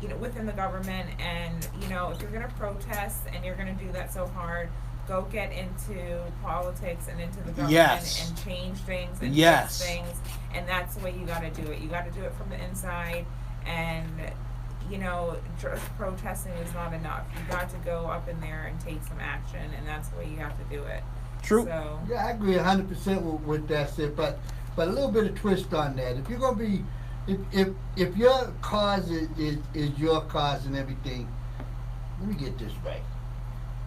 you know, within the government. And, you know, if you're going to protest and you're going to do that so hard, go get into politics and into the government Yes. and change things and Yes. fix things. And that's the way you got to do it. You got to do it from the inside. And, you know, just protesting is not enough. You got to go up in there and take some action, and that's the way you have to do it. True. So, Yeah, I agree 100% with that said, but a little bit of twist on that. If you're gonna be, if your cause is your cause and everything, let me get this right.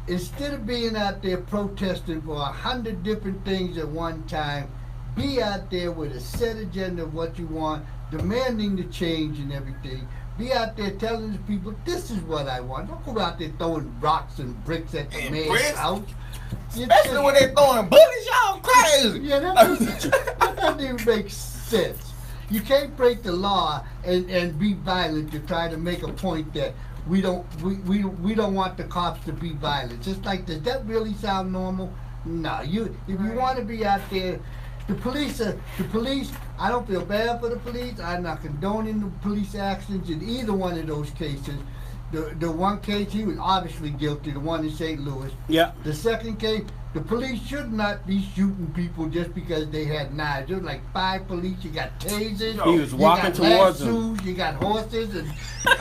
Instead of being out there protesting for 100 different things at one time, be out there with a set agenda of what you want, demanding the change and everything. Be out there telling the people, this is what I want. Don't go out there throwing rocks and bricks at the And man's bricks? house. Especially when they throwing bullets, y'all crazy. Yeah, that doesn't even make sense. You can't break the law and be violent to try to make a point that we don't want the cops to be violent. Just like, does that really sound normal? No. If you want to be out there, the police. I don't feel bad for the police. I'm not condoning the police actions in either one of those cases. The one case, he was obviously guilty. The one in St. Louis. Yeah. The second case, The police should not be shooting people just because they had knives. There's like 5 police. You got tasers. He was walking towards them. You got horses and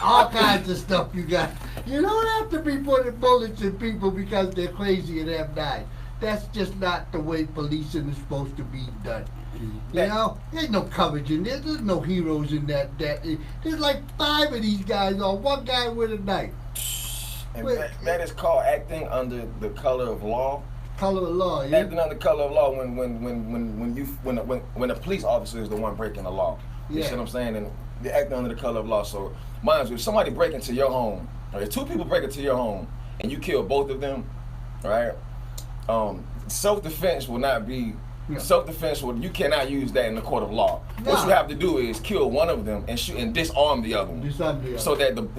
all kinds of stuff. You don't have to be putting bullets in people because they're crazy and have knives. That's just not the way policing is supposed to be done. You know, there's no courage in there. There's no heroes in that. There's like 5 of these guys or one guy with a knife. And that is called acting under the color of law. Color of law, yeah. Acting under color of law when a police officer is the one breaking the law. You see what I'm saying? And they're acting under the color of law. So, mind you, if somebody break into your home, or if 2 people break into your home and you kill both of them, right? Self-defense will not be. Yeah. Self-defense, you cannot use that in the court of law. No. What you have to do is kill one of them and shoot and disarm the other one, Disarm the other.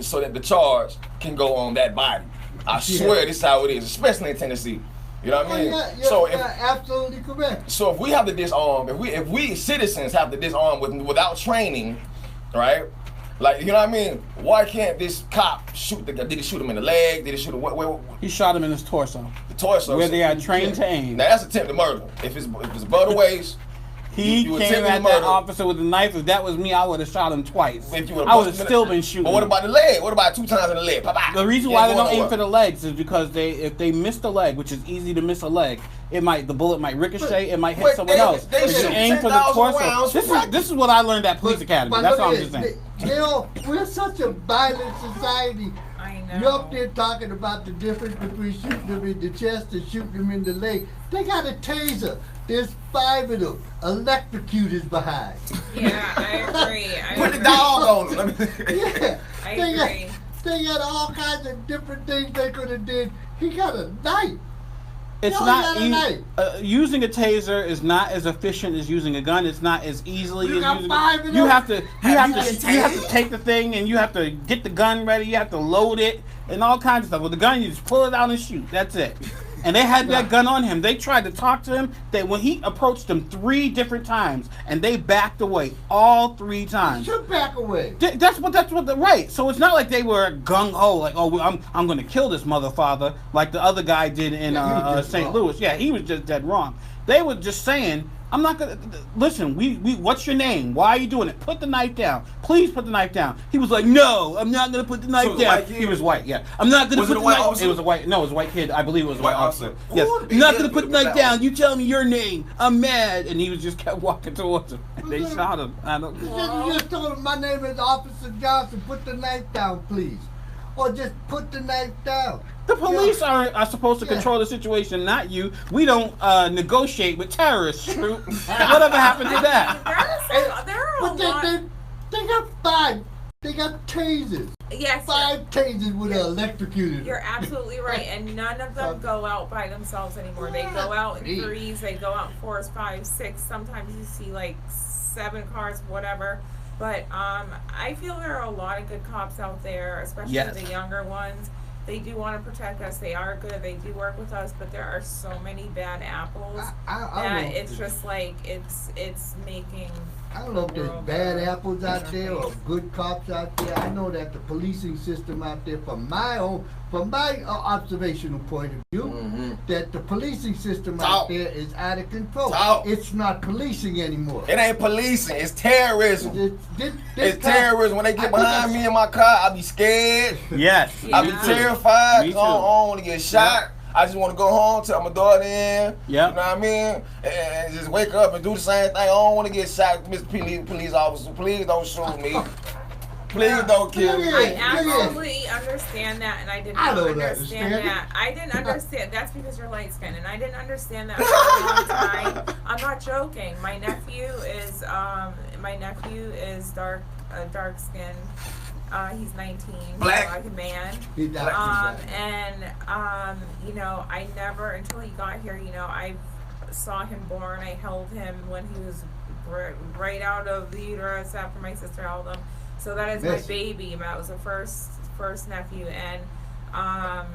so that the charge can go on that body. I swear this is how it is, especially in Tennessee. You know what I mean? You're absolutely correct. So if we have to disarm, if we citizens have to disarm without training, right? Like, you know what I mean? Why can't this cop shoot the guy? Did he shoot him in the leg? Did he shoot him where? He shot him in his torso. The torso. Where they are trained to aim. Now that's attempted murder. If it's above the waist. He you came at that officer with a knife. If that was me, I would have shot him twice. I would have still been shooting. But what about the leg? What about 2 times in the leg? The reason why they don't aim for the legs is because if they miss the leg, which is easy to miss a leg, the bullet might ricochet. It might hit someone else. They If you aim for the torso. This is what I learned at police academy. That's all I'm just saying. We're such a violent society. I know. You're up there talking about the difference between shooting them in the chest and shooting them in the leg. They got a taser. There's 5 of them. Electrocutors behind. Yeah, I agree. Put the dog on them. Yeah. I agree. They got all kinds of different things they could have did. He got a knife. It's not using a taser is not as efficient as using a gun. It's not as easily as using. You have to take the thing and you have to get the gun ready. You have to load it and all kinds of stuff. With the gun, you just pull it out and shoot. That's it. And they had that gun on him. They tried to talk to him. When he approached them 3 different times, and they backed away all 3 times. You should back away. That's what right. So it's not like they were gung ho, like, oh, I'm going to kill this motherfather, like the other guy did in St. Louis. Yeah, he was just dead wrong. They were just saying, I'm not gonna listen. We what's your name? Why are you doing it? Put the knife down. Please put the knife down. He was like, no, I'm not gonna put the knife down. He was white. Yeah, I'm not gonna put the knife. Officer? It was a white. No, it was a white kid. I believe it was a white officer. Yes, I'm not gonna put the knife down. You tell me your name. I'm mad. And he was just kept walking towards him. And they shot him. I don't. You just told him, my name is Officer Johnson. Put the knife down, please, or just put the knife down. The police are supposed to control the situation, not you. We don't negotiate with terrorists, Troop. Whatever happened to that? There are a lot. They got 5. They got tasers. Yes. 5 tasers with electrocuted. You're absolutely right, and none of them go out by themselves anymore. They go out in 3s. They go out in 4s, 5s, 6. Sometimes you see like 7 cars, whatever. But I feel there are a lot of good cops out there, especially the younger ones. They do want to protect us. They are good. They do work with us, but there are so many bad apples that it's just like it's making. I don't know if there's bad apples out there or good cops out there. I know that the policing system out there, from my observational point of view, that the policing system out there is out of control. It's not policing anymore. It ain't policing. It's terrorism. It's terrorism. When they get behind me in my car, I be scared. Yes. I be terrified. I don't want to get shot. I just want to go home, tell my daughter in. You know what I mean? And just wake up and do the same thing. I don't want to get shot, Mr. Police Officer. Please don't shoot me. Please don't kill me. I absolutely understand that, and I didn't understand that. I didn't understand. That's because you're light skinned, and I didn't understand that for a long time. I'm not joking. My nephew is dark skinned. He's 19, like a man. You know, I never, until he got here, you know, I saw him born. I held him when he was right out of the uterus after my sister held him. So that is my baby. That was the first nephew, and now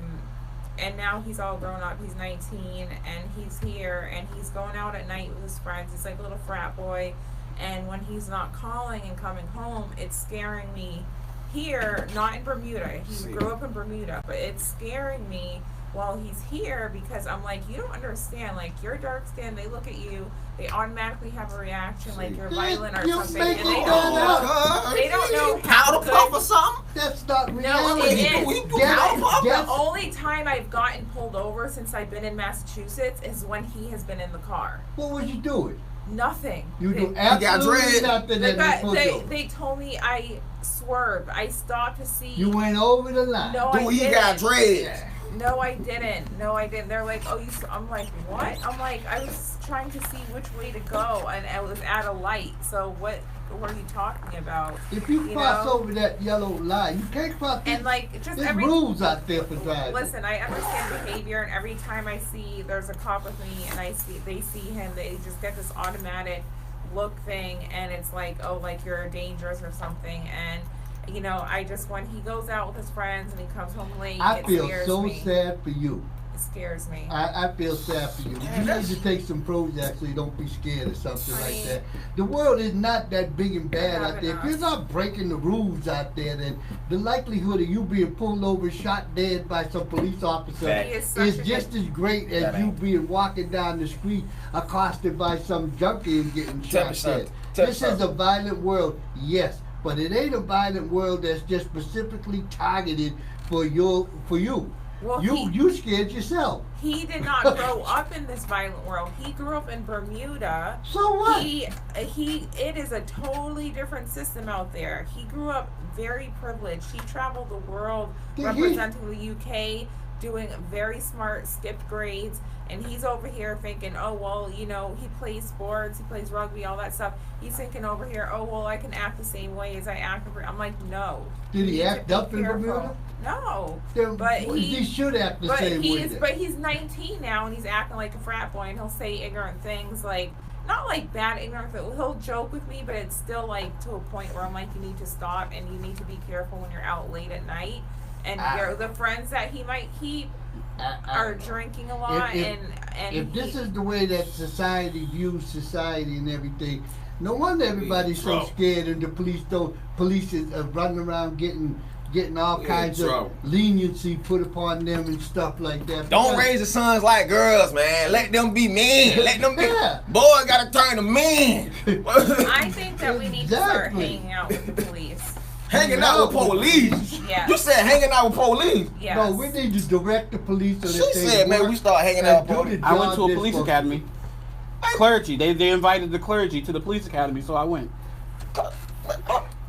he's all grown up. He's 19, and he's here, and he's going out at night with his friends. He's like a little frat boy, and when he's not calling and coming home, it's scaring me. Here, not in Bermuda. He grew up in Bermuda, but it's scaring me while he's here, because I'm like, you don't understand. Like, you're dark skinned, they look at you, they automatically have a reaction like you're violent or You something, make and it they that don't up. know. They don't know Powder how puff or good. something? That's not No, reality. it is. We do That's- powder puff. that's- The only time I've gotten pulled over since I've been in Massachusetts is when he has been in the car. What was you doing? Nothing. You do got dread. absolutely nothing They, that you pulled over. they told me I swerved. I stopped to see. You went over the line. No, Dude, I he didn't. got dreads. No, I didn't. No, I didn't. They're like, oh, you. I'm like, what? I'm like, I was trying to see which way to go, and I was at a light. So what are you talking about? If you cross know? over that yellow line, you can't cross. And like, just There's every. rules out there for driving. Listen, I understand behavior, and every time I see there's a cop with me, and they see him, they just get this automatic look thing, and it's like, oh, like you're dangerous or something, and. You know, I just, when he goes out with his friends and he comes home late, I it feel scares so me. sad for you. It scares me. I feel sad for you. You need to take some Prozac so you don't be scared or something like Right. that. The world is not that big and bad Not out there. If enough. you're not breaking the rules out there, then the likelihood of you being pulled over, shot dead by some police officer That He is such is a just good- as great as That you ain't. being walking down the street accosted by some junkie and getting Tell me shot something. dead. Tell me This is something. a violent world, yes, but it ain't a violent world that's just specifically targeted for you. Well, You scared yourself. he did not grow up in this violent world. He grew up in Bermuda. So what? It is a totally different system out there. He grew up very privileged. He traveled the world Did he? representing the UK, doing very smart, skipped grades, and he's over here thinking, oh, well, you know, he plays sports, he plays rugby, all that stuff. He's thinking over here, oh, well, I can act the same way as I act over. I'm like, no. Did You he need to act be up in careful. Bermuda? No. Then But he should act the But same way. he's then. 19 now, and he's acting like a frat boy, and he'll say ignorant things, like not like bad ignorant things. He'll joke with me, but it's still like to a point where I'm like, you need to stop, and you need to be careful when you're out late at night. And the friends that he might keep are drinking a lot, and if this is the way that society views society and everything, no wonder everybody's so trouble. scared, and the police is running around getting all We in kinds of trouble. leniency put upon them and stuff like that. Don't Because- raise your sons like girls, man. Let them be men. Let them be. Yeah. Boys gotta turn to men. I think that we need to start Exactly. hanging out with the police. Hanging out with police. Yes. You said hanging out with police. Yes. No, we need to direct the police so She that they said, man, work we start hanging out and with do police. the I went job to a they're police supposed to academy. Clergy. They invited the clergy to the police academy, so I went.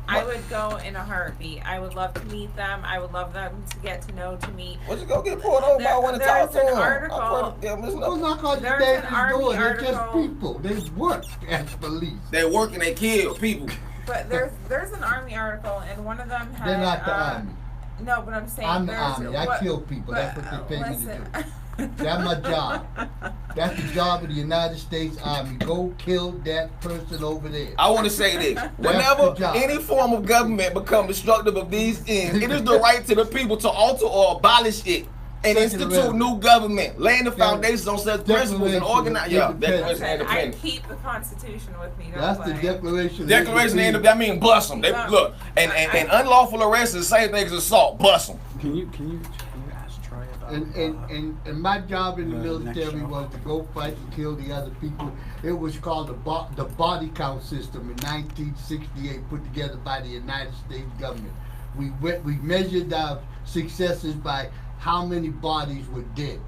I would go in a heartbeat. I would love to meet them. I would love them to get to know, to meet. What you go get pulled over? I want to talk to There's an him. article. Well, not cause There's they an just Army doing. They're just article. people. They work as police. They work and they kill people. But there's an Army article, and one of them had. They're not the army. No, but I'm saying I'm the there's army. I what- kill people. That's but, what they pay me to listen. do. That's my job. That's the job of the United States Army. Go kill that person over there. I want to say this. Whenever the job. any form of government become destructive of these ends, it is the right to the people to alter or abolish it and Second institute Amendment. new government, laying the foundations on such principles and Declaration organize. of Yeah, Independence. Declaration of I Independence. keep the Constitution with me. Don't That's play. the Declaration. Declaration of Independence. That means bust them. They No. look and unlawful arrest is the same thing as assault. Bust them. Can you ask Troy about? And my job in the Next military show. was to go fight and kill the other people. It was called the body count system in 1968, put together by the United States government. We measured our successes by how many bodies were dead.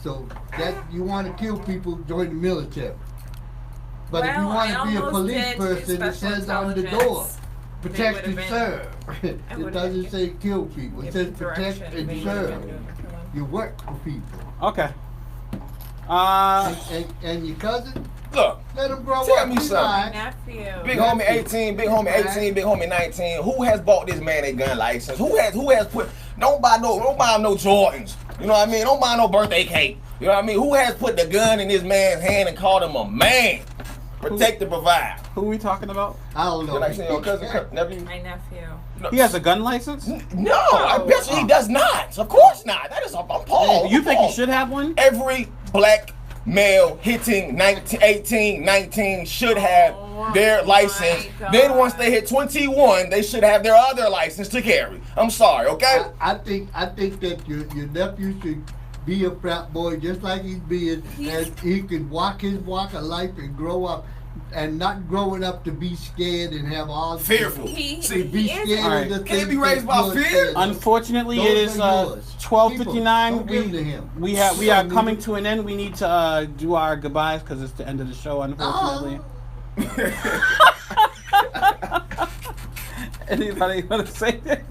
So that you want to kill people, join the military. But if you Well, want I to be a almost police did person, it special says on the door, intelligence. protect would've and been- serve. I It would've doesn't been- say kill people. It Give says me protect direction, and they would've been serve. doing it for them. You work for people. Okay. And your cousin, Look, let him grow Tell up. me He's something. all right. Nephew. big homie 18, big homie 18, big homie 19. Who has bought this man a gun license? Who has put? Don't buy no Jordans. You know what I mean? Don't buy no birthday cake. You know what I mean? Who has put the gun in this man's hand and called him a man? Protect and provide. Who are we talking about? I don't know. You like saying your cousin, nephew? My nephew. He has a gun license? No, I bet you he does not. Of course not. That is I'm appalled. You think he Appalled. should have one? Every black male hitting 19, 18, 19 should have their my license. God. Then once they hit 21, they should have their other license to carry. I'm sorry, okay? I think that your nephew be a frat boy just like he's being, and he can walk his walk of life and grow up, and not growing up to be scared and have all Fearful. He be is scared Alright. of the Can't things be raised that by you're fear. scared of. Unfortunately, Those it is are yours. 12:59. People, don't give to him. We are coming to an end. We need to do our goodbyes because it's the end of the show. Unfortunately. Anybody want to say that?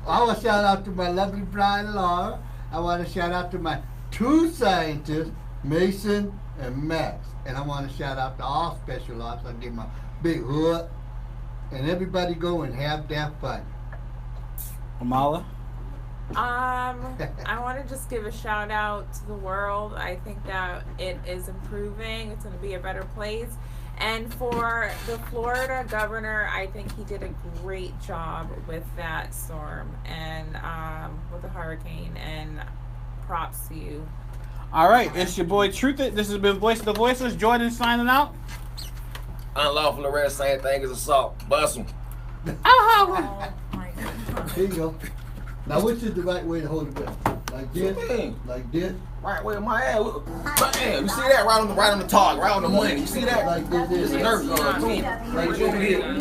I want to shout out to my lovely bride Laura. I want to shout out to my two scientists, Mason and Max. And I want to shout out to all special ops. I give my big hood. And everybody go and have that fun. Amala? I want to just give a shout out to the world. I think that it is improving. It's going to be a better place. And for the Florida governor, I think he did a great job with that storm and with the hurricane. And props to you. All right, it's your boy Truth. This has been Voice of the Voiceless. Jordan signing out. Unlawful arrest, same thing as assault. Bust 'em. Oh my God. Here you go. Now, which is the right way to hold it down? Like this? Okay. Like this? Right where my ass. Damn, you see that? Right on the target, right on the money. You see that? Like this It's is. a nerve gun too. Like you over here.